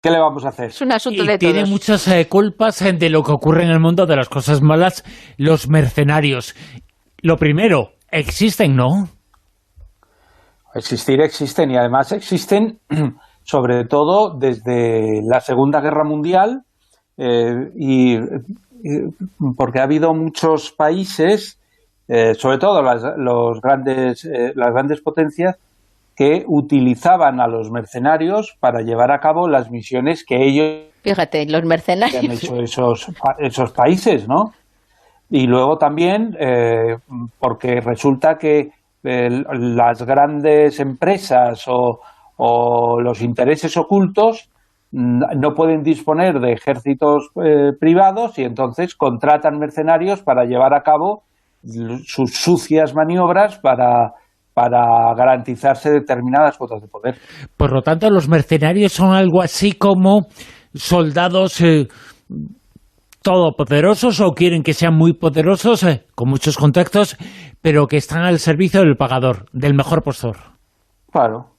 ¿Qué le vamos a hacer? Es un asunto de Y tiene todos. muchas culpas de lo que ocurre en el mundo, de las cosas malas, los mercenarios. Lo primero, existen, ¿no? Existir existen, y además existen sobre todo desde la Segunda Guerra Mundial, porque ha habido muchos países, sobre todo las grandes potencias, que utilizaban a los mercenarios para llevar a cabo las misiones que ellos Fíjate, los han mercenarios. hecho esos países, ¿no? Y luego también porque resulta que las grandes empresas o los intereses ocultos no pueden disponer de ejércitos privados, y entonces contratan mercenarios para llevar a cabo sus sucias maniobras para garantizarse determinadas cuotas de poder. Por lo tanto, los mercenarios son algo así como soldados todopoderosos, o quieren que sean muy poderosos, con muchos contactos, pero que están al servicio del pagador, del mejor postor. Claro,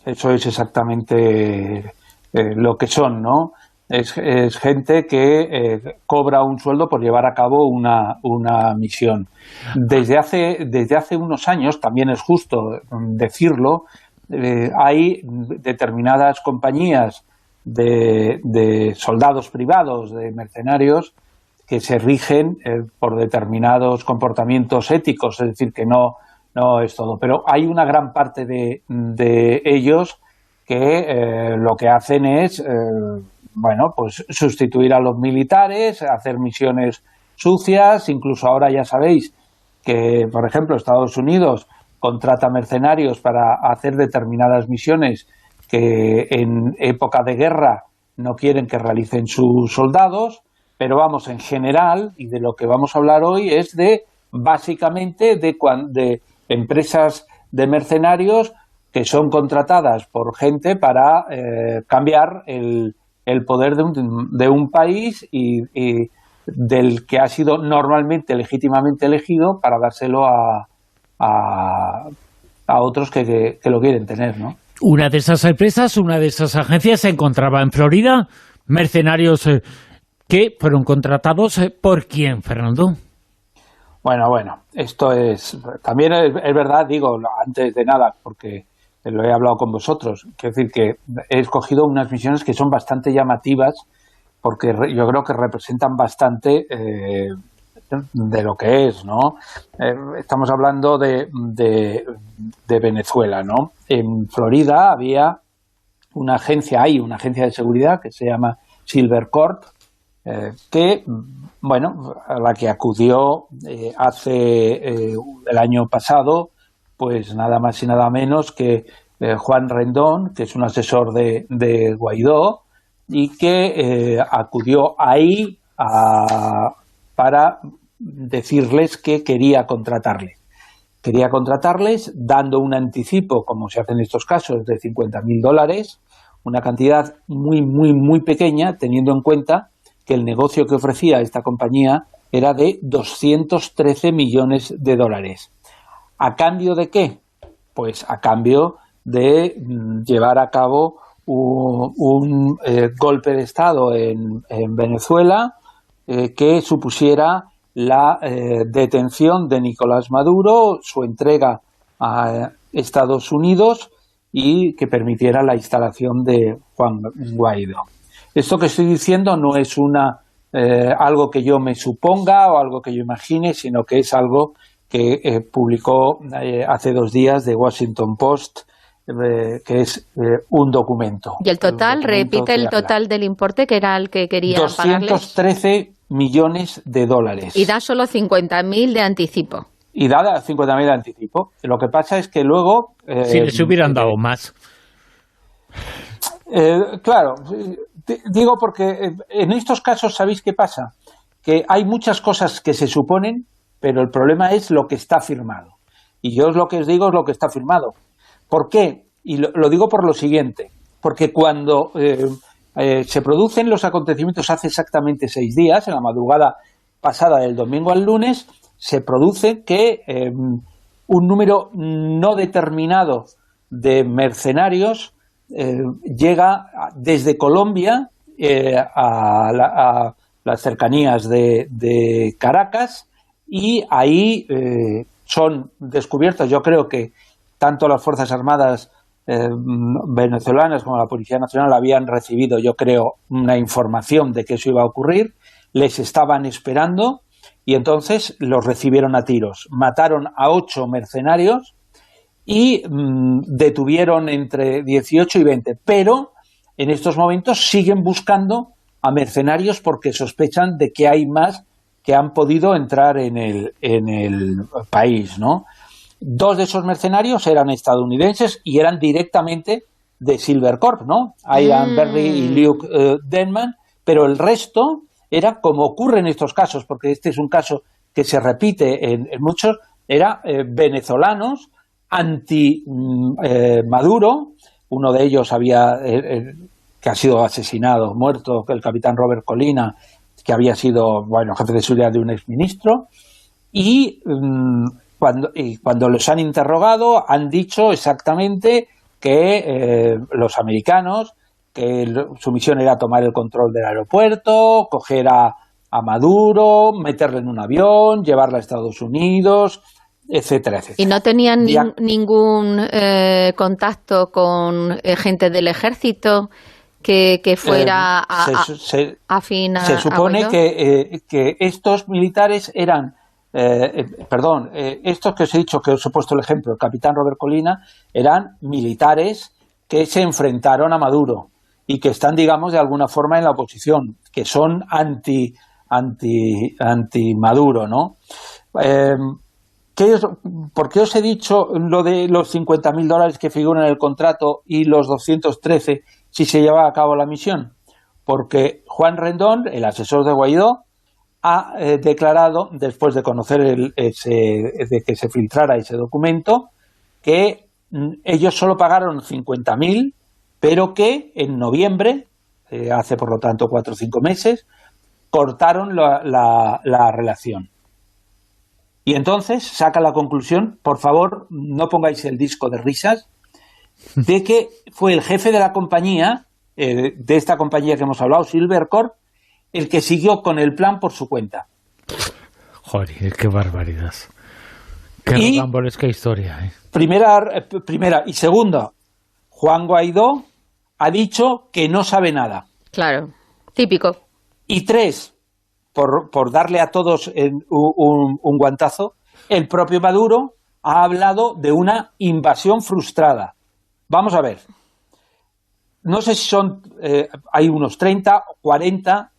eso es exactamente lo que son, ¿no? Es gente que cobra un sueldo por llevar a cabo una misión. Desde hace unos años, también es justo decirlo, hay determinadas compañías de soldados privados, de mercenarios, que se rigen por determinados comportamientos éticos, es decir, que no es todo. Pero hay una gran parte de ellos que lo que hacen es pues sustituir a los militares, hacer misiones sucias. Incluso ahora ya sabéis que, por ejemplo, Estados Unidos contrata mercenarios para hacer determinadas misiones que en época de guerra no quieren que realicen sus soldados. Pero vamos, en general, y de lo que vamos a hablar hoy es básicamente de empresas de mercenarios que son contratadas por gente para cambiar el poder de un país y del que ha sido normalmente legítimamente elegido, para dárselo a otros que lo quieren tener, ¿no? Una de esas empresas, una de esas agencias se encontraba en Florida, mercenarios que fueron contratados ¿por quién, Fernando? Bueno, esto también es verdad, digo, antes de nada, porque lo he hablado con vosotros, quiero decir que he escogido unas misiones que son bastante llamativas, porque yo creo que representan bastante de lo que es, ¿no? Estamos hablando de Venezuela, ¿no? En Florida había una agencia de seguridad que se llama Silvercorp, a la que acudió hace el año pasado, pues nada más y nada menos que Juan Rendón, que es un asesor de Guaidó, y que acudió ahí para decirles que quería contratarles dando un anticipo, como se hace en estos casos, de $50.000, una cantidad muy, muy, muy pequeña, teniendo en cuenta que el negocio que ofrecía esta compañía era de $213 millones. ¿A cambio de qué? Pues a cambio de llevar a cabo un golpe de Estado en Venezuela que supusiera la detención de Nicolás Maduro, su entrega a Estados Unidos y que permitiera la instalación de Juan Guaidó. Esto que estoy diciendo no es algo que yo me suponga o algo que yo imagine, sino que es algo que publicó hace 2 días The Washington Post, que es un documento. ¿Y el total? Repite el total del importe, que era el que querían pagarles. 213 millones de dólares. Y da solo 50.000 de anticipo. Y da 50.000 de anticipo. Lo que pasa es que luego... si les hubieran dado más. Claro, digo porque en estos casos, ¿sabéis qué pasa? Que hay muchas cosas que se suponen, pero el problema es lo que está firmado. Y yo lo que os digo es lo que está firmado. ¿Por qué? Y lo digo por lo siguiente. Porque cuando se producen los acontecimientos hace exactamente 6 días, en la madrugada pasada del domingo al lunes, se produce que un número no determinado de mercenarios llega desde Colombia a las cercanías de Caracas, y ahí son descubiertos. Yo creo que tanto las Fuerzas Armadas venezolanas como la Policía Nacional habían recibido, yo creo, una información de que eso iba a ocurrir, les estaban esperando y entonces los recibieron a tiros. Mataron a 8 mercenarios y detuvieron entre 18 y 20, pero en estos momentos siguen buscando a mercenarios porque sospechan de que hay más que han podido entrar en el país, ¿no? 2 de esos mercenarios eran estadounidenses y eran directamente de Silvercorp, ¿no? Ian Berry y Luke Denman, pero el resto era, como ocurre en estos casos, porque este es un caso que se repite en muchos, era venezolanos anti-Maduro. Uno de ellos que ha sido asesinado, muerto, el capitán Robert Colina, que había sido, jefe de seguridad de un exministro, y cuando los han interrogado han dicho exactamente que los americanos, que su misión era tomar el control del aeropuerto, coger a Maduro, meterle en un avión, llevarla a Estados Unidos, etcétera, etcétera. ¿Y no tenían ningún contacto con gente del ejército que fuera afín a Se supone que estos militares eran, estos que os he dicho, que os he puesto el ejemplo, el capitán Robert Colina, eran militares que se enfrentaron a Maduro y que están, digamos, de alguna forma en la oposición, que son anti-Maduro, ¿no? ¿Por qué os he dicho lo de los $50.000 que figuran en el contrato y los 213 si se lleva a cabo la misión? Porque Juan Rendón, el asesor de Guaidó, ha declarado, después de conocer de que se filtrara ese documento, que ellos solo pagaron 50.000, pero que en noviembre, hace por lo tanto 4 o 5 meses, cortaron la relación. Y entonces saca la conclusión, por favor, no pongáis el disco de risas, de que fue el jefe de la compañía, de esta compañía que hemos hablado, Silvercorp, el que siguió con el plan por su cuenta. Joder, qué barbaridad. Qué rocambolesca historia, ¿eh? Primera. Y segunda, Juan Guaidó ha dicho que no sabe nada. Claro, típico. Y 3, por darle a todos un guantazo, el propio Maduro ha hablado de una invasión frustrada. Vamos a ver. No sé si son, hay unos 30 o 40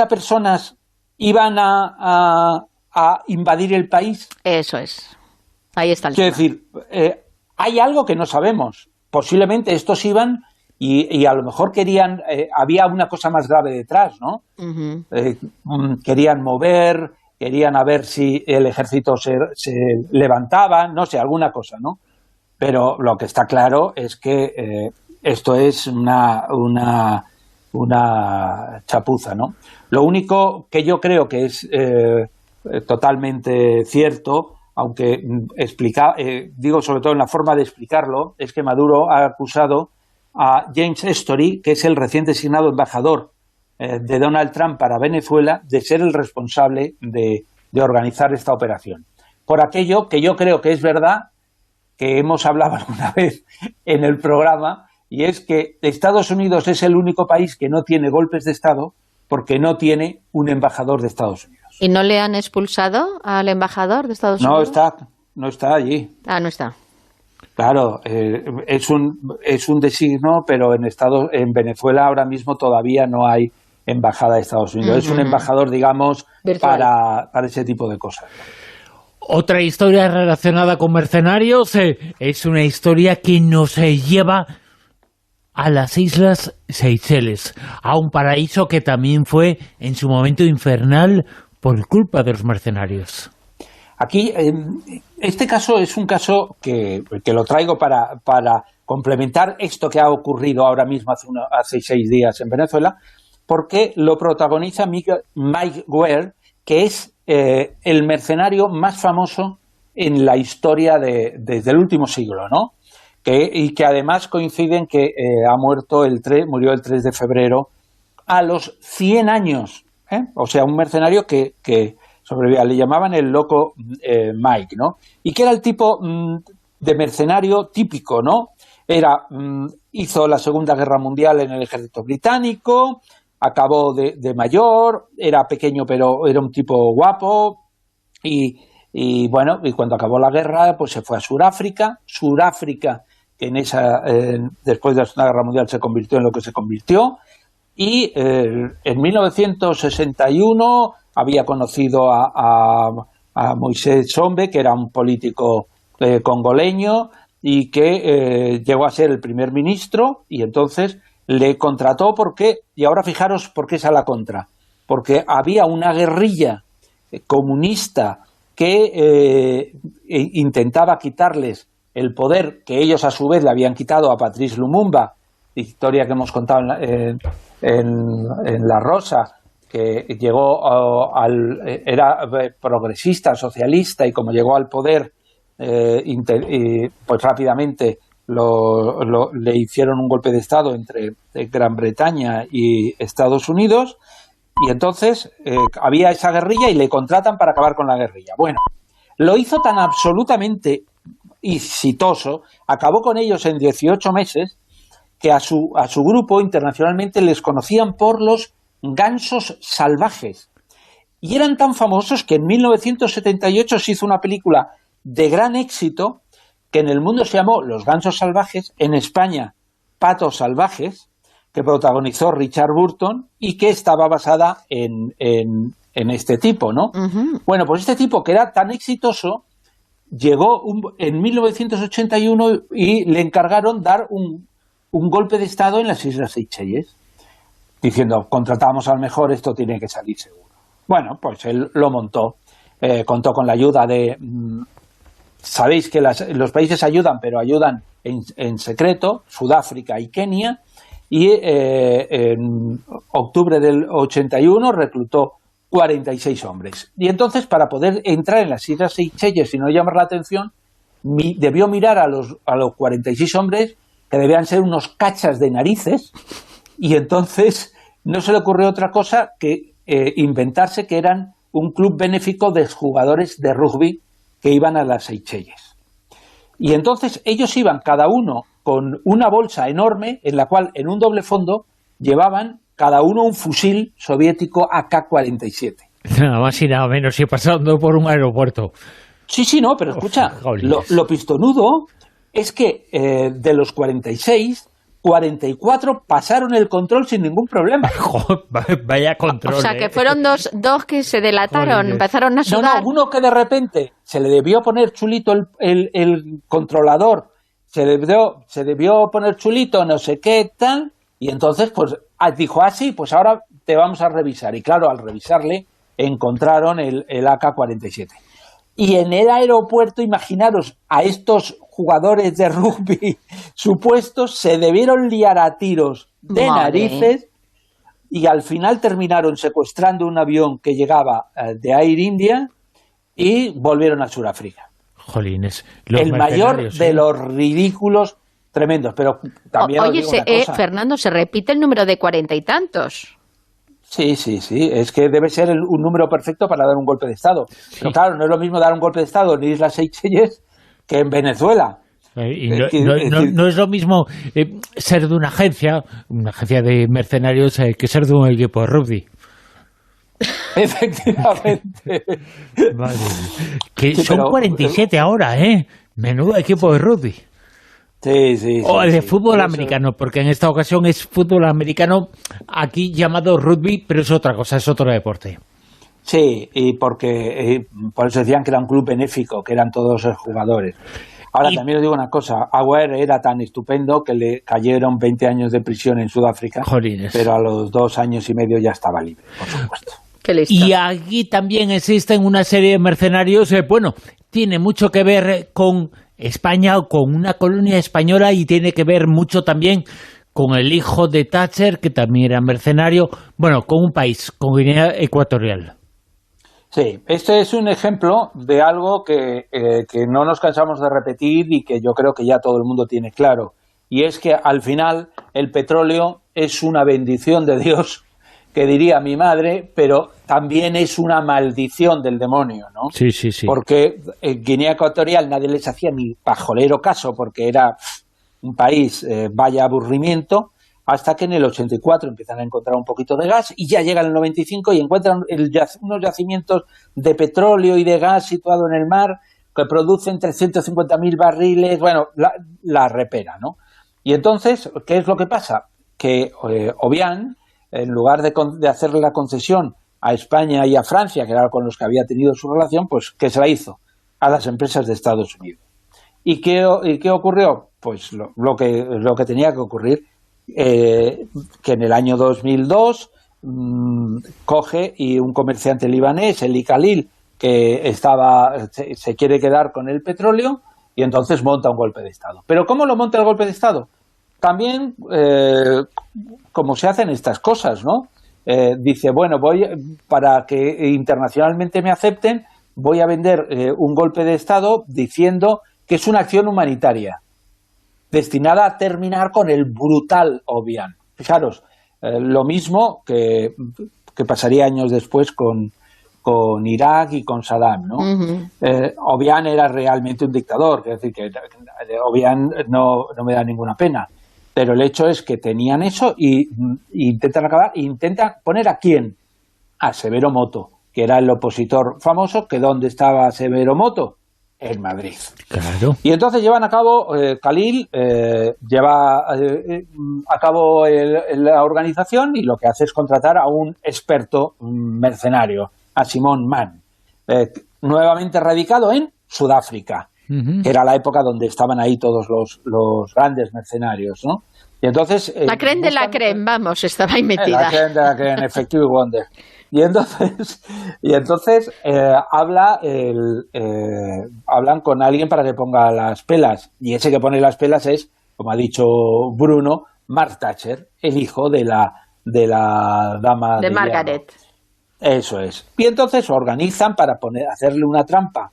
personas iban a invadir el país. Eso es. Ahí está el tema. Quiero decir, hay algo que no sabemos. Posiblemente estos iban y a lo mejor querían, había una cosa más grave detrás, ¿no? Uh-huh. Querían mover, querían a ver si el ejército se levantaba, no sé, alguna cosa, ¿no? Pero lo que está claro es que esto es una chapuza, ¿no? Lo único que yo creo que es totalmente cierto, aunque digo sobre todo en la forma de explicarlo, es que Maduro ha acusado a James Story, que es el recién designado embajador de Donald Trump para Venezuela, de ser el responsable de organizar esta operación. Por aquello que yo creo que es verdad, que hemos hablado alguna vez en el programa, y es que Estados Unidos es el único país que no tiene golpes de Estado porque no tiene un embajador de Estados Unidos. ¿Y no le han expulsado al embajador de Estados Unidos? No está allí. Ah, no está. Claro, es un designo, pero en Venezuela ahora mismo todavía no hay embajada de Estados Unidos. Uh-huh. Es un embajador, digamos, para ese tipo de cosas. Otra historia relacionada con mercenarios es una historia que nos lleva a las Islas Seychelles, a un paraíso que también fue en su momento infernal por culpa de los mercenarios. Aquí, este caso es un caso que lo traigo para complementar esto que ha ocurrido ahora mismo hace 6 días en Venezuela, porque lo protagoniza Mike Ware, que es el mercenario más famoso en la historia desde el último siglo, ¿no? y que además coinciden que murió el 3 de febrero a los 100 años, ¿eh? O sea, un mercenario que sobrevivía, le llamaban el loco Mike, ¿no? Y que era el tipo de mercenario típico, ¿no? Hizo la Segunda Guerra Mundial en el ejército británico, acabó de mayor, era pequeño pero era un tipo guapo y bueno, y cuando acabó la guerra pues se fue a Sudáfrica, que después de la Segunda Guerra Mundial se convirtió en lo que se convirtió, y en 1961 había conocido a Moisés Tsombe, que era un político congoleño y que llegó a ser el primer ministro, y entonces le contrató y ahora fijaros por qué es a la contra, porque había una guerrilla comunista que intentaba quitarles el poder que ellos a su vez le habían quitado a Patrice Lumumba, historia que hemos contado en La Rosa, que era progresista, socialista, y como llegó al poder, pues rápidamente le hicieron un golpe de Estado entre Gran Bretaña y Estados Unidos, y entonces había esa guerrilla y le contratan para acabar con la guerrilla. Bueno, lo hizo tan absolutamente exitoso, acabó con ellos en 18 meses, que a su grupo internacionalmente les conocían por los gansos salvajes. Y eran tan famosos que en 1978 se hizo una película de gran éxito que en el mundo se llamó Los gansos salvajes, en España Patos salvajes, que protagonizó Richard Burton y que estaba basada en este tipo, ¿no? Uh-huh. Bueno, pues este tipo, que era tan exitoso, llegó en 1981 y le encargaron dar un golpe de Estado en las Islas Seychelles, diciendo, contratamos al mejor, esto tiene que salir seguro. Bueno, pues él lo montó, contó con la ayuda de... Sabéis que los países ayudan, pero ayudan en secreto, Sudáfrica y Kenia, y en octubre del 81 reclutó 46 hombres. Y entonces, para poder entrar en las Islas Seychelles y no llamar la atención, debió mirar a los 46 hombres, que debían ser unos cachas de narices, y entonces no se le ocurrió otra cosa que inventarse que eran un club benéfico de jugadores de rugby que iban a las Seychelles. Y entonces ellos iban cada uno con una bolsa enorme en la cual en un doble fondo llevaban cada uno un fusil soviético AK-47. Nada más y nada menos, y pasando por un aeropuerto. Sí, no, pero escucha, lo pistonudo es que de los 46, 44 pasaron el control sin ningún problema. Vaya control. O sea, que fueron dos que se delataron, empezaron a sudar. No, uno que de repente se le debió poner chulito el controlador, se debió poner chulito, no sé qué, tal, y entonces pues dijo, sí, pues ahora te vamos a revisar. Y claro, al revisarle encontraron el AK-47. Y en el aeropuerto, imaginaros, a estos jugadores de rugby supuestos se debieron liar a tiros de narices, y al final terminaron secuestrando un avión que llegaba de Air India y volvieron a Sudáfrica. Jolines, el mayor de los ridículos tremendos, pero también os digo una cosa. Fernando, se repite el número de 40 y tantos. Sí, es que debe ser un número perfecto para dar un golpe de Estado. Sí. Pero claro, no es lo mismo dar un golpe de Estado en Islas Seychelles que en Venezuela. Y no es lo mismo ser de una agencia de mercenarios, que ser de un equipo de rugby. Efectivamente. Vale. Que sí, son 47 ahora, ¿eh? Menudo equipo de rugby. Sí. O el de fútbol americano, porque en esta ocasión es fútbol americano, aquí llamado rugby, pero es otra cosa, es otro deporte. Sí, y porque por eso decían que era un club benéfico, que eran todos los jugadores. Ahora, también os digo una cosa, Aguirre era tan estupendo que le cayeron 20 años de prisión en Sudáfrica, Jolines. Pero a los 2 años y medio ya estaba libre, por supuesto. Y aquí también existen una serie de mercenarios, tiene mucho que ver con España, con una colonia española, y tiene que ver mucho también con el hijo de Thatcher, que también era mercenario, con un país, con Guinea Ecuatorial. Sí, este es un ejemplo de algo que no nos cansamos de repetir y que yo creo que ya todo el mundo tiene claro. Y es que al final el petróleo es una bendición de Dios, que diría mi madre, pero también es una maldición del demonio, ¿no? Sí, sí, sí. Porque en Guinea Ecuatorial nadie les hacía ni pajolero caso porque era un país, vaya aburrimiento, hasta que en el 84 empiezan a encontrar un poquito de gas y ya llegan el 95 y encuentran unos yacimientos de petróleo y de gas situado en el mar que producen 350.000 barriles, bueno, la repera, ¿no? Y entonces, ¿qué es lo que pasa? Que Obiang, en lugar de hacerle la concesión a España y a Francia, que era con los que había tenido su relación, pues ¿qué se la hizo? A las empresas de Estados Unidos. ¿Y qué ocurrió? Pues lo que tenía que ocurrir, que en el año 2002 coge y un comerciante libanés, el Khalil, que se quiere quedar con el petróleo y entonces monta un golpe de Estado. ¿Pero cómo lo monta el golpe de Estado? También, como se hacen estas cosas, ¿no? Dice, bueno, para que internacionalmente me acepten, voy a vender un golpe de Estado diciendo que es una acción humanitaria destinada a terminar con el brutal Obiang. Fijaros, lo mismo que pasaría años después con Irak y con Saddam, ¿no? Obiang era realmente un dictador, es decir, que Obiang no me da ninguna pena, pero el hecho es que tenían eso y intentan poner ¿a quién? A Severo Moto, que era el opositor famoso, que ¿dónde estaba Severo Moto? En Madrid. Claro. Y entonces llevan a cabo, Khalil lleva a cabo la organización y lo que hace es contratar a un experto mercenario, a Simon Mann, nuevamente radicado en Sudáfrica, que era la época donde estaban ahí todos los grandes mercenarios, ¿no? Y entonces, la crème de la crème, vamos, estaba ahí metida. La crème de la crème, Effective Wonder. Y entonces hablan con alguien para que ponga las pelas. Y ese que pone las pelas es, como ha dicho Bruno, Mark Thatcher, el hijo de la dama de Margaret. Hierro. Eso es. Y entonces organizan para hacerle una trampa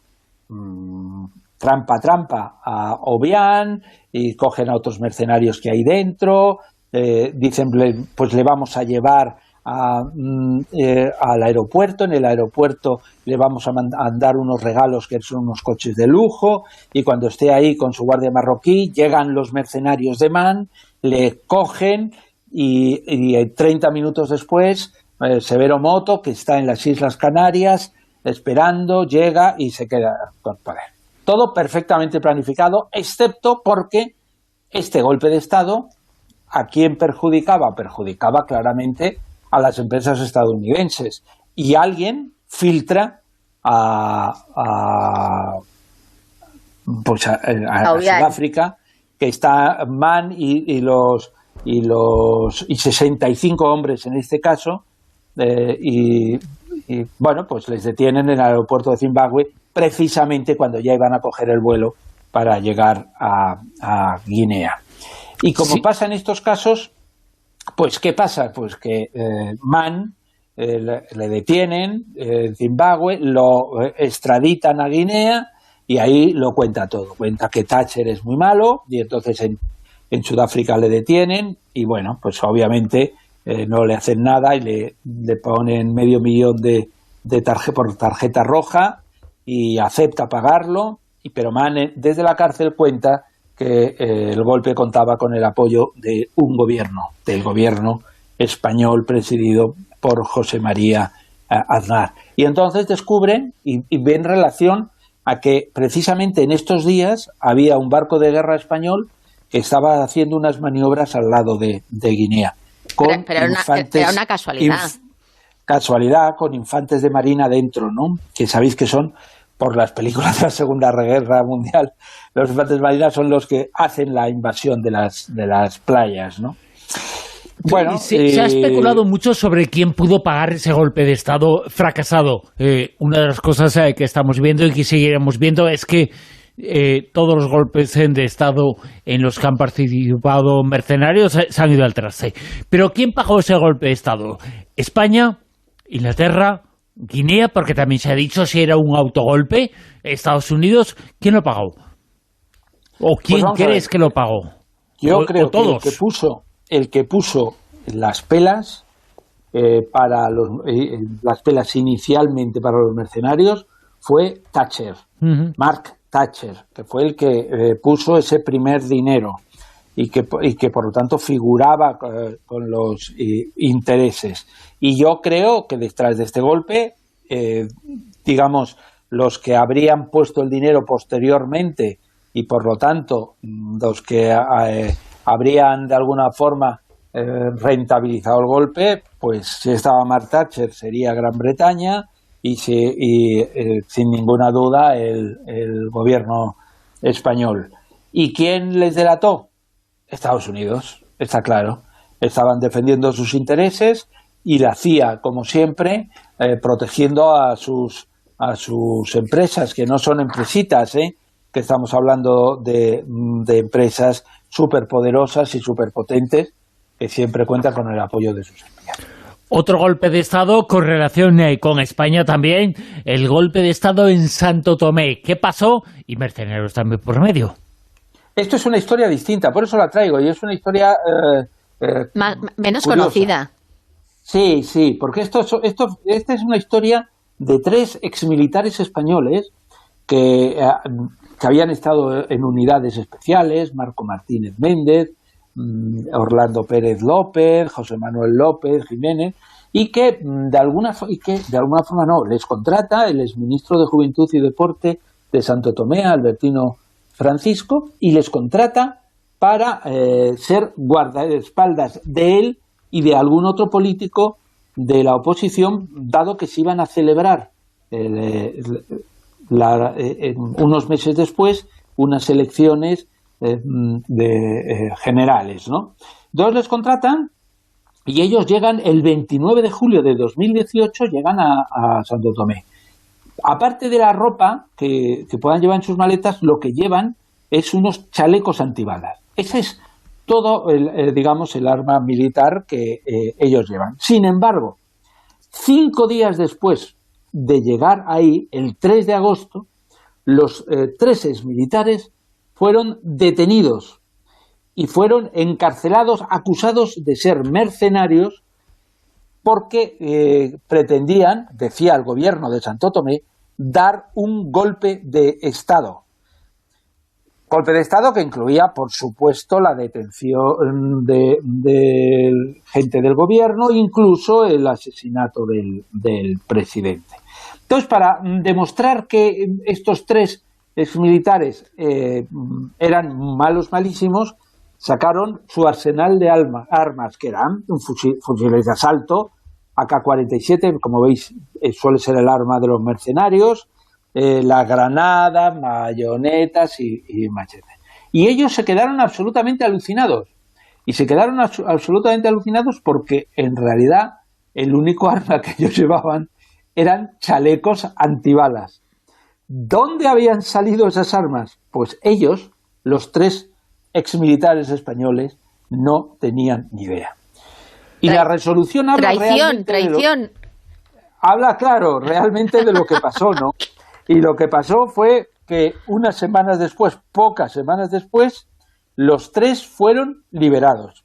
a Obiang y cogen a otros mercenarios que hay dentro. Dicen, pues le vamos a llevar al aeropuerto, en el aeropuerto le vamos a dar unos regalos que son unos coches de lujo y cuando esté ahí con su guardia marroquí llegan los mercenarios de Mann, le cogen y 30 minutos después Severo Moto, que está en las Islas Canarias esperando, llega y se queda con poder. Todo perfectamente planificado, excepto porque este golpe de Estado, ¿a quién perjudicaba? Perjudicaba claramente a las empresas estadounidenses. Y alguien filtra a Sudáfrica, que está Mann y 65 hombres en este caso, y bueno, pues les detienen en el aeropuerto de Zimbabue precisamente cuando ya iban a coger el vuelo para llegar a Guinea. Y como pasa en estos casos, pues ¿qué pasa? Pues que Mann le detienen en Zimbabue, lo extraditan a Guinea y ahí lo cuenta todo. Cuenta que Thatcher es muy malo y entonces en Sudáfrica le detienen y bueno, pues obviamente no le hacen nada y le ponen $500,000 por tarjeta roja y acepta pagarlo, pero Mann desde la cárcel cuenta que el golpe contaba con el apoyo de del gobierno español presidido por José María Aznar. Y entonces descubren y ven relación a que precisamente en estos días había un barco de guerra español que estaba haciendo unas maniobras al lado de Guinea. Pero era una casualidad. Casualidad, con infantes de marina dentro, ¿no? Que sabéis que son, por las películas de la Segunda Guerra Mundial, los infantes de marina son los que hacen la invasión de las playas, ¿no? Bueno, se ha especulado mucho sobre quién pudo pagar ese golpe de Estado fracasado. Una de las cosas que estamos viendo y que seguiremos viendo es que todos los golpes de Estado en los que han participado mercenarios se han ido al traste. Pero ¿quién pagó ese golpe de Estado? ¿España? ¿Inglaterra? Guinea, porque también se ha dicho si era un autogolpe, Estados Unidos, ¿quién lo pagó? ¿O quién Pues crees que lo pagó? Yo creo o todos. que el que puso las pelas las pelas inicialmente para los mercenarios fue Thatcher, Mark Thatcher, que fue el que puso ese primer dinero y que por lo tanto figuraba con los intereses. Y yo creo que detrás de este golpe, digamos, los que habrían puesto el dinero posteriormente y por lo tanto los que habrían de alguna forma rentabilizado el golpe, pues si estaba Mark Thatcher sería Gran Bretaña y sin ninguna duda el gobierno español. ¿Y quién les delató? Estados Unidos, está claro. Estaban defendiendo sus intereses y la CIA, como siempre, protegiendo a sus empresas, que no son empresitas, que estamos hablando de empresas superpoderosas y superpotentes que siempre cuentan con el apoyo de sus empleados. Otro golpe de Estado con relación con España también, el golpe de Estado en Santo Tomé. ¿Qué pasó? Y mercenarios también por medio. Esto es una historia distinta, por eso la traigo, y es una historia menos curiosa. conocida. Sí, porque esta es una historia de 3 exmilitares españoles que habían estado en unidades especiales: Marco Martínez Méndez, Orlando Pérez López, José Manuel López Jiménez, y que de alguna forma les contrata el exministro de Juventud y Deporte de Santo Tomé, Albertino Francisco, y les contrata para ser guardaespaldas de él y de algún otro político de la oposición, dado que se iban a celebrar unos meses después unas elecciones generales, ¿no? Entonces les contratan y ellos llegan el 29 de julio de 2018, llegan a Santo Tomé. Aparte de la ropa que puedan llevar en sus maletas, lo que llevan es unos chalecos antibalas. Ese es todo, digamos, el arma militar que ellos llevan. Sin embargo, 5 días después de llegar ahí, el 3 de agosto, los 3 exmilitares fueron detenidos y fueron encarcelados, acusados de ser mercenarios, porque pretendían, decía el gobierno de Santo Tomé, dar un golpe de Estado. Golpe de Estado que incluía, por supuesto, la detención de gente del gobierno, incluso el asesinato del presidente. Entonces, para demostrar que estos 3 exmilitares eran malísimos, sacaron su arsenal de armas, que eran fusiles de asalto, AK-47, como veis, suele ser el arma de los mercenarios, las granadas, bayonetas y machetes. Y ellos se quedaron absolutamente alucinados. Y se quedaron absolutamente alucinados porque, en realidad, el único arma que ellos llevaban eran chalecos antibalas. ¿Dónde habían salido esas armas? Pues ellos, los 3 exmilitares españoles, no tenían ni idea. Y la resolución habla traición. Habla, claro, realmente de lo que pasó, ¿no? Y lo que pasó fue que unas semanas después, pocas semanas después, los 3 fueron liberados.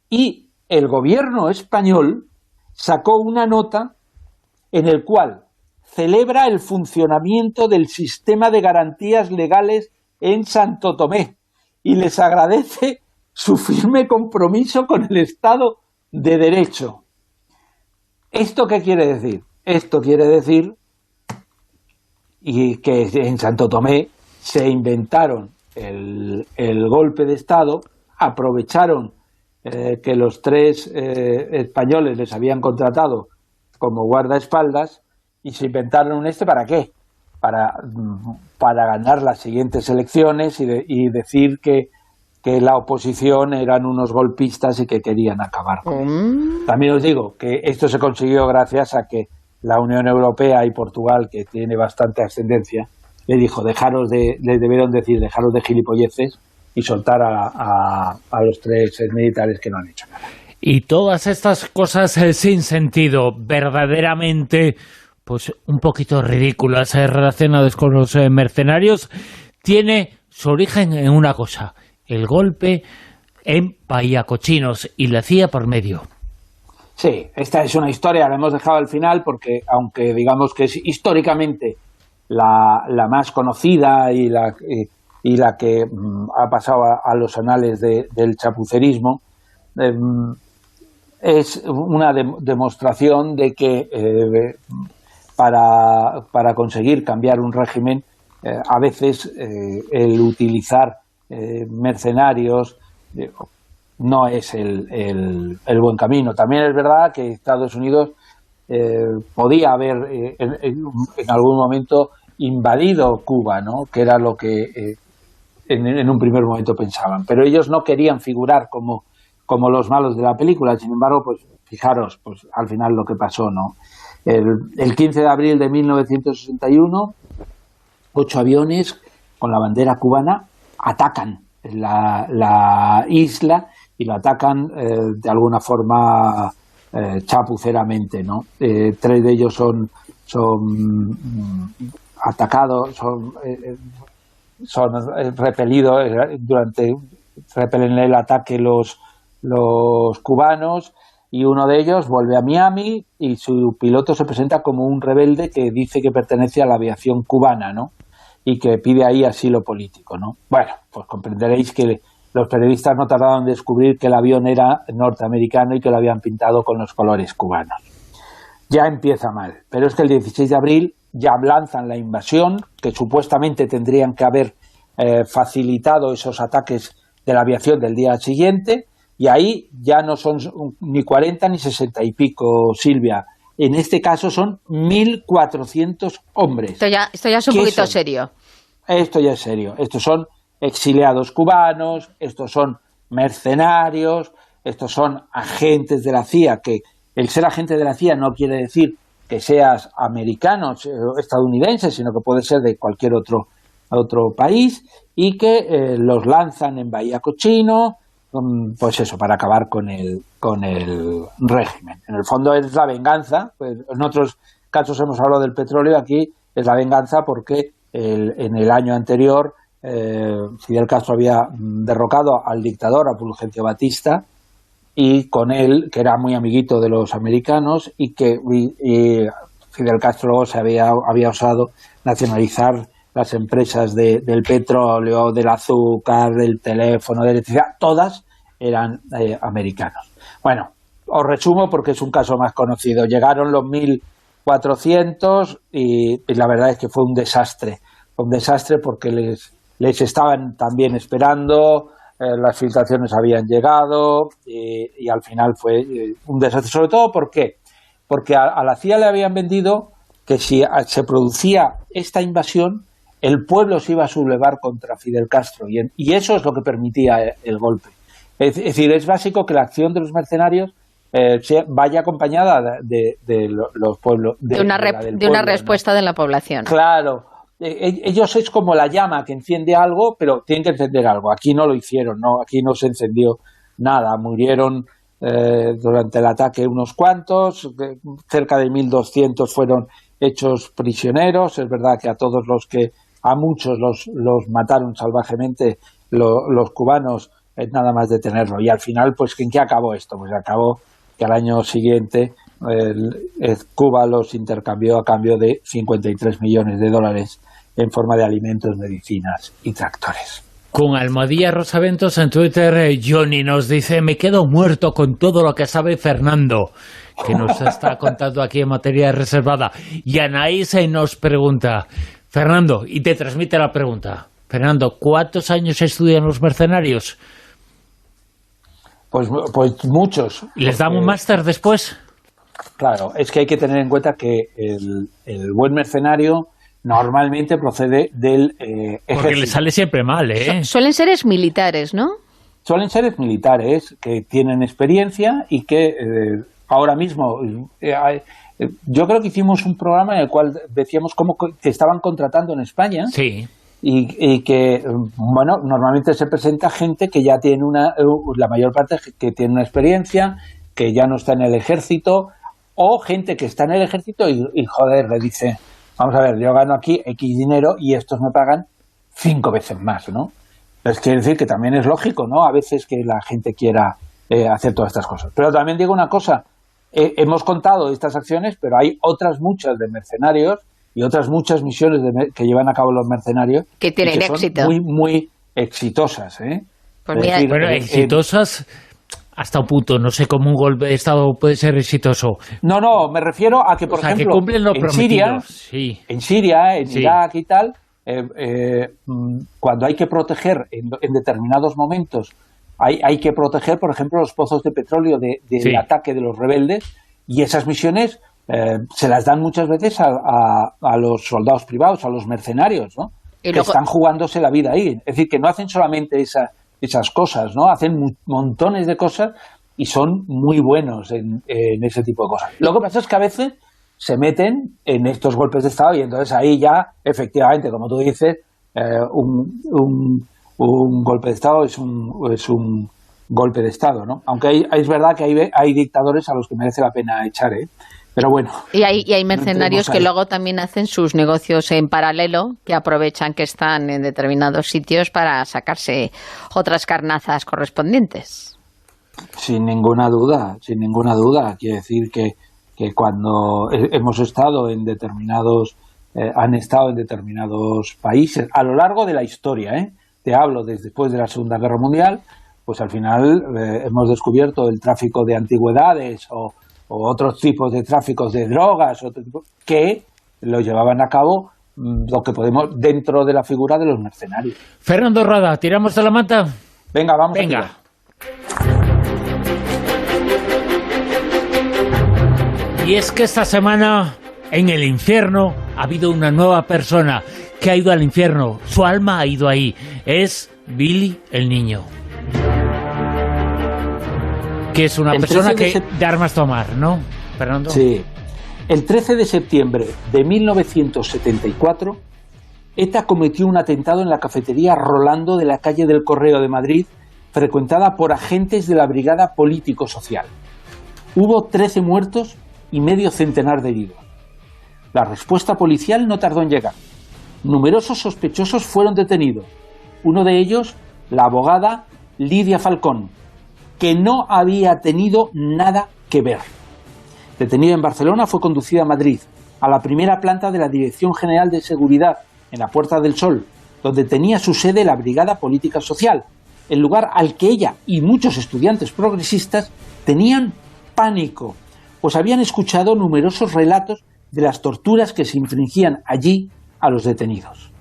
Y el gobierno español sacó una nota en el cual celebra el funcionamiento del sistema de garantías legales en Santo Tomé y les agradece su firme compromiso con el Estado de Derecho. ¿Esto qué quiere decir? Esto quiere decir que en Santo Tomé se inventaron el golpe de Estado, aprovecharon que los 3 españoles les habían contratado como guardaespaldas y se inventaron ¿para qué? Para ganar las siguientes elecciones y decir que la oposición eran unos golpistas y que querían acabar con ellos. También os digo que esto se consiguió gracias a que la Unión Europea y Portugal, que tiene bastante ascendencia, le debieron decir dejaros de gilipolleces y soltar a los 3 militares que no han hecho nada. Y todas estas cosas sin sentido, verdaderamente, pues un poquito ridículas, relacionadas con los mercenarios, tiene su origen en una cosa: el golpe en Payacochinos y la CIA por medio. Sí, esta es una historia, la hemos dejado al final porque, aunque digamos que es históricamente la más conocida y la que ha pasado a los anales del chapucerismo, es una demostración de que para conseguir cambiar un régimen, a veces el utilizar mercenarios no es el buen camino. También es verdad que Estados Unidos podía haber en algún momento invadido Cuba, ¿no? Que era lo que en un primer momento pensaban, pero ellos no querían figurar como los malos de la película. Sin embargo, pues fijaros, pues al final lo que pasó, ¿no? El 15 de abril de 1961, 8 aviones con la bandera cubana atacan la isla y lo atacan de alguna forma chapuceramente, ¿no? 3 de ellos son atacados, son repelidos repelen el ataque los cubanos, y uno de ellos vuelve a Miami y su piloto se presenta como un rebelde que dice que pertenece a la aviación cubana, ¿no? Y que pide ahí asilo político, ¿no? Bueno, pues comprenderéis que los periodistas no tardaron en descubrir que el avión era norteamericano y que lo habían pintado con los colores cubanos. Ya empieza mal, pero es que el 16 de abril ya lanzan la invasión, que supuestamente tendrían que haber facilitado esos ataques de la aviación del día siguiente, y ahí ya no son ni 40 ni 60 y pico, Silvia. En este caso son 1.400 hombres. Esto ya es un poquito serio. Esto ya es serio. Estos son exiliados cubanos, estos son mercenarios, estos son agentes de la CIA, que el ser agente de la CIA no quiere decir que seas americano o estadounidense, sino que puede ser de cualquier otro país, y que los lanzan en Bahía Cochino, pues eso, para acabar con el régimen. En el fondo es la venganza. Pues en otros casos hemos hablado del petróleo, aquí es la venganza porque en el año anterior Fidel Castro había derrocado al dictador, a Fulgencio Batista, y con él, que era muy amiguito de los americanos, y Fidel Castro luego había osado nacionalizar las empresas del petróleo, del azúcar, del teléfono, de la electricidad, todas eran americanos. Bueno, os resumo porque es un caso más conocido. Llegaron los 1.400 y la verdad es que fue un desastre. Fue un desastre porque les estaban también esperando, las filtraciones habían llegado y al final fue un desastre. Sobre todo, ¿por qué? Porque a la CIA le habían vendido que si se producía esta invasión, el pueblo se iba a sublevar contra Fidel Castro, y eso es lo que permitía el golpe. Es decir, es básico que la acción de los mercenarios vaya acompañada de los pueblos. De una respuesta, ¿no?, de la población. Claro. Ellos es como la llama que enciende algo, pero tienen que encender algo. Aquí no lo hicieron, ¿no? Aquí no se encendió nada. Murieron durante el ataque unos cuantos, cerca de 1.200 fueron hechos prisioneros. Es verdad que a muchos los mataron salvajemente los cubanos, nada más detenerlo. Y al final, pues, ¿en qué acabó esto? Pues acabó que al año siguiente Cuba los intercambió a cambio de $53 millones en forma de alimentos, medicinas y tractores. Con Almohadilla Rosaventos en Twitter, Johnny nos dice: me quedo muerto con todo lo que sabe Fernando, que nos está contando aquí en materia reservada. Y Anaís nos pregunta: Fernando, y te transmite la pregunta, Fernando, ¿cuántos años estudian los mercenarios? Pues muchos. ¿Les dan un máster después? Claro, es que hay que tener en cuenta que el buen mercenario normalmente procede del ejército. Porque le sale siempre mal, ¿eh? Suelen ser exmilitares, ¿no? Suelen ser exmilitares que tienen experiencia y que ahora mismo... yo creo que hicimos un programa en el cual decíamos que estaban contratando en España. Sí. y que, bueno, normalmente se presenta gente que ya tiene la mayor parte que tiene una experiencia, que ya no está en el ejército, o gente que está en el ejército y joder, le dice, vamos a ver, yo gano aquí X dinero y estos me pagan 5 veces más, ¿no? Entonces quiere decir que también es lógico, ¿no? A veces que la gente quiera hacer todas estas cosas. Pero también digo una cosa, hemos contado estas acciones, pero hay otras muchas de mercenarios y otras muchas misiones que llevan a cabo los mercenarios que tienen que son éxito. muy, muy exitosas, ¿eh? Pues mira, decir, bueno, exitosas hasta un punto. No sé cómo un golpe de Estado puede ser exitoso. No, me refiero a que, por ejemplo, que cumplen lo prometido. en Siria, en Irak y tal, cuando hay que proteger en determinados momentos, hay que proteger, por ejemplo, los pozos de petróleo del ataque de los rebeldes, y esas misiones se las dan muchas veces a los soldados privados, a los mercenarios, ¿no? Que están jugándose la vida ahí. Es decir, que no hacen solamente esas cosas, ¿no? Hacen montones de cosas y son muy buenos en ese tipo de cosas. Lo que pasa es que a veces se meten en estos golpes de Estado y entonces ahí ya, efectivamente, como tú dices, un golpe de Estado es un golpe de Estado, ¿no? Aunque es verdad que hay dictadores a los que merece la pena echar, ¿eh? Pero bueno. Y hay mercenarios que luego también hacen sus negocios en paralelo, que aprovechan que están en determinados sitios para sacarse otras carnazas correspondientes. Sin ninguna duda. Quiere decir que cuando hemos estado en determinados, han estado en determinados países a lo largo de la historia, te hablo desde después de la Segunda Guerra Mundial, pues al final hemos descubierto el tráfico de antigüedades o otros tipos de tráficos de drogas, que lo llevaban a cabo lo que podemos dentro de la figura de los mercenarios. Fernando Rada, ¿tiramos de la manta? Venga, vamos. Venga. Y es que esta semana en el infierno ha habido una nueva persona que ha ido al infierno. Su alma ha ido ahí. Es Billy el niño. Que es una persona que de armas tomar, ¿no, Fernando? Sí. El 13 de septiembre de 1974, ETA cometió un atentado en la cafetería Rolando de la calle del Correo de Madrid, frecuentada por agentes de la Brigada Político-Social. Hubo 13 muertos y medio centenar de heridos. La respuesta policial no tardó en llegar. Numerosos sospechosos fueron detenidos. Uno de ellos, la abogada Lidia Falcón, que no había tenido nada que ver. Detenida en Barcelona, fue conducida a Madrid, a la primera planta de la Dirección General de Seguridad, en la Puerta del Sol, donde tenía su sede la Brigada Política Social, el lugar al que ella y muchos estudiantes progresistas tenían pánico, pues habían escuchado numerosos relatos de las torturas que se infringían allí a los detenidos.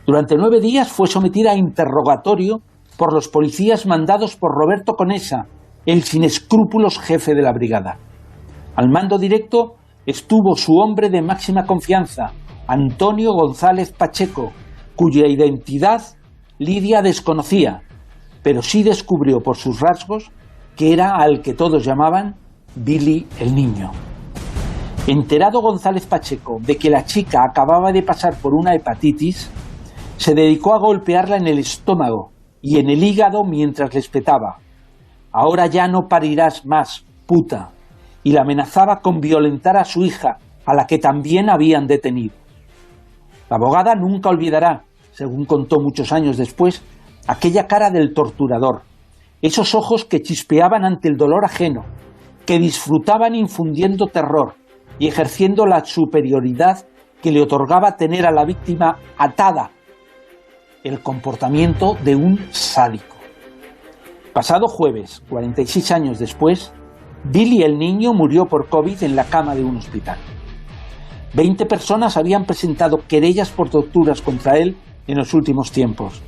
Durante 9 días fue sometida a interrogatorio por los policías mandados por Roberto Conesa, el sin escrúpulos jefe de la brigada. Al mando directo estuvo su hombre de máxima confianza, Antonio González Pacheco, cuya identidad Lidia desconocía, pero sí descubrió por sus rasgos que era al que todos llamaban Billy el niño. Enterado González Pacheco de que la chica acababa de pasar por una hepatitis, se dedicó a golpearla en el estómago y en el hígado mientras le espetaba: «Ahora ya no parirás más, puta», y la amenazaba con violentar a su hija, a la que también habían detenido. La abogada nunca olvidará, según contó muchos años después, aquella cara del torturador, esos ojos que chispeaban ante el dolor ajeno, que disfrutaban infundiendo terror y ejerciendo la superioridad que le otorgaba tener a la víctima atada, el comportamiento de un sádico. Pasado jueves, 46 años después, Billy el niño murió por COVID en la cama de un hospital. 20 personas habían presentado querellas por torturas contra él en los últimos tiempos.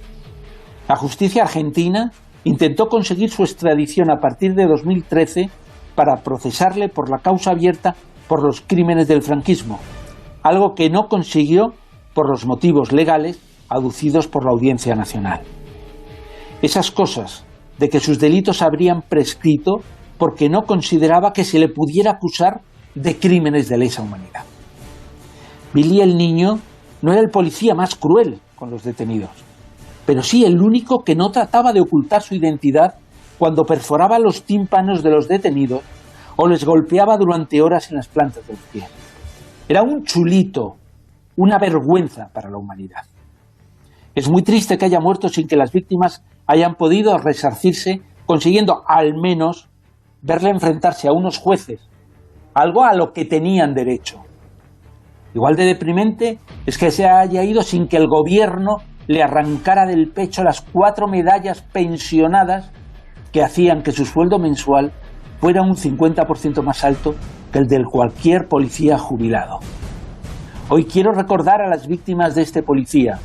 La justicia argentina intentó conseguir su extradición a partir de 2013 para procesarle por la causa abierta por los crímenes del franquismo, algo que no consiguió por los motivos legales aducidos por la Audiencia Nacional. Esas cosas de que sus delitos habrían prescrito porque no consideraba que se le pudiera acusar de crímenes de lesa humanidad. Billy el niño no era el policía más cruel, con los detenidos, pero sí el único que no trataba de ocultar su identidad cuando perforaba los tímpanos de los detenidos o les golpeaba durante horas en las plantas de los pies. Era un chulito, una vergüenza para la humanidad. Es muy triste que haya muerto sin que las víctimas hayan podido resarcirse, consiguiendo al menos verle enfrentarse a unos jueces, algo a lo que tenían derecho. Igual de deprimente es que se haya ido sin que el gobierno le arrancara del pecho las 4 medallas pensionadas que hacían que su sueldo mensual fuera un 50% más alto que el de cualquier policía jubilado. Hoy quiero recordar a las víctimas de este policía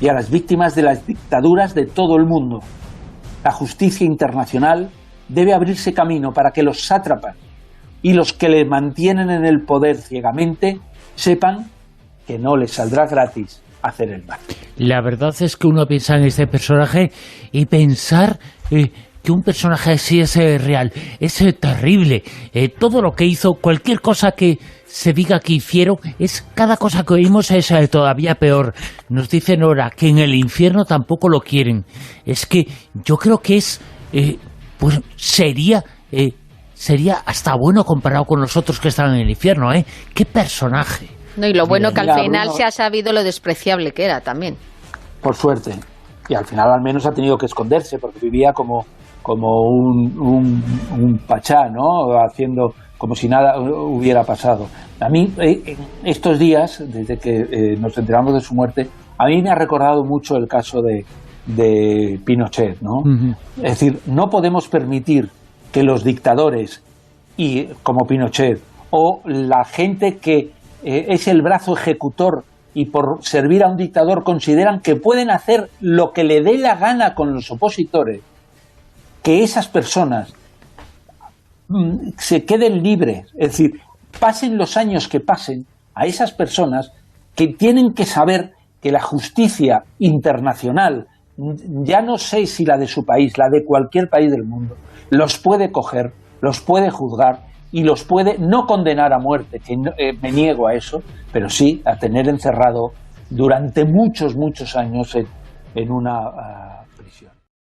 y a las víctimas de las dictaduras de todo el mundo. La justicia internacional debe abrirse camino para que los sátrapas y los que le mantienen en el poder ciegamente sepan que no les saldrá gratis hacer el mal. La verdad es que uno piensa en este personaje y pensar que un personaje así es real, es terrible. Todo lo que hizo, cualquier cosa que se diga que hicieron, cada cosa que oímos es todavía peor. Nos dice Nora que en el infierno tampoco lo quieren. Es que yo creo que pues sería hasta bueno comparado con los otros que están en el infierno, ¿eh? ¡Qué personaje! No, y lo bueno que al final se ha sabido lo despreciable que era también. Por suerte. Y al final al menos ha tenido que esconderse porque vivía como un pachá, ¿no? Haciendo como si nada hubiera pasado. A mí, estos días, desde que nos enteramos de su muerte, a mí me ha recordado mucho el caso de Pinochet, ¿no? Uh-huh. Es decir, no podemos permitir que los dictadores, y como Pinochet, o la gente que es el brazo ejecutor y por servir a un dictador consideran que pueden hacer lo que le dé la gana con los opositores, que esas personas se queden libres. Es decir, pasen los años que pasen, a esas personas que tienen que saber que la justicia internacional, ya no sé si la de su país, la de cualquier país del mundo, los puede coger, los puede juzgar y los puede no condenar a muerte, que me niego a eso, pero sí a tener encerrado durante muchos años en una prisión.